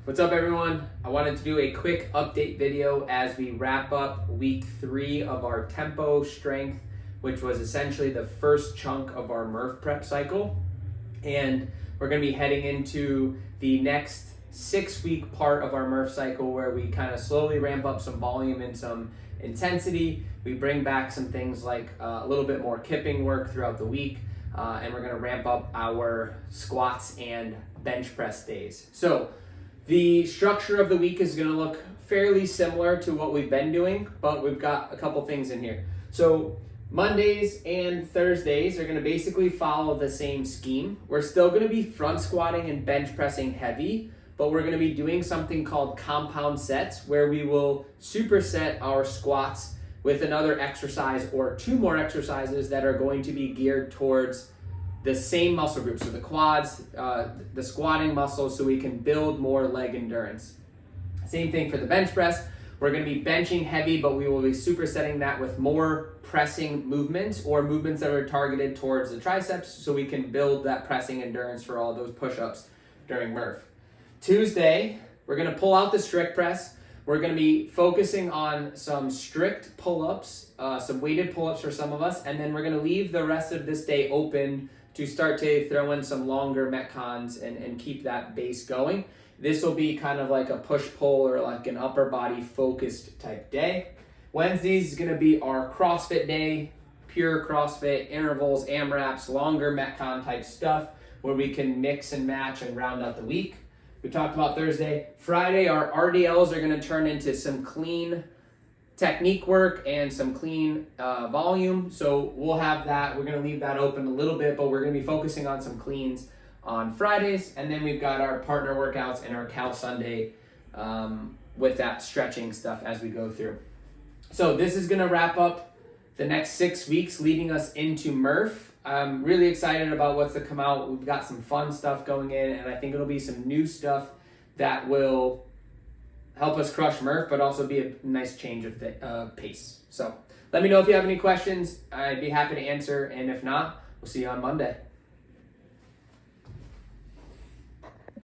What's up, everyone? I wanted to do a quick update video as we wrap up week 3 of our tempo strength, which was essentially the first chunk of our Murph prep cycle. And we're going to be heading into the next 6-week part of our Murph cycle where we kind of slowly ramp up some volume and some intensity. We bring back some things like a little bit more kipping work throughout the week, and we're going to ramp up our squats and bench press days. So the structure of the week is going to look fairly similar to what we've been doing, but we've got a couple things in here. So Mondays and Thursdays are going to basically follow the same scheme. We're still going to be front squatting and bench pressing heavy, but we're going to be doing something called compound sets where we will superset our squats with another exercise or 2 more exercises that are going to be geared towards the same muscle group. So the quads, the squatting muscles, so we can build more leg endurance. Same thing for the bench press. We're going to be benching heavy, but we will be supersetting that with more pressing movements or movements that are targeted towards the triceps so we can build that pressing endurance for all those push-ups during Murph. Tuesday, we're going to pull out the strict press. We're going to be focusing on some strict pull-ups, some weighted pull-ups for some of us, and then we're going to leave the rest of this day open to start to throw in some longer Metcons and keep that base going. This will be kind of like a push-pull or like an upper body focused type day. Wednesdays is going to be our CrossFit day, pure CrossFit, intervals, AMRAPs, longer Metcon type stuff where we can mix and match and round out the week. We talked about Thursday. Friday, our RDLs are going to turn into some clean technique work and some clean volume. So we'll have that. We're going to leave that open a little bit, but we're going to be focusing on some cleans on Fridays. And then we've got our partner workouts and our Cal Sunday with that stretching stuff as we go through. So this is going to wrap up the next 6 weeks leading us into Murph. I'm really excited about what's to come out. We've got some fun stuff going in, and I think it'll be some new stuff that will help us crush Murph, but also be a nice change of pace. So let me know if you have any questions. I'd be happy to answer, and if not, we'll see you on Monday.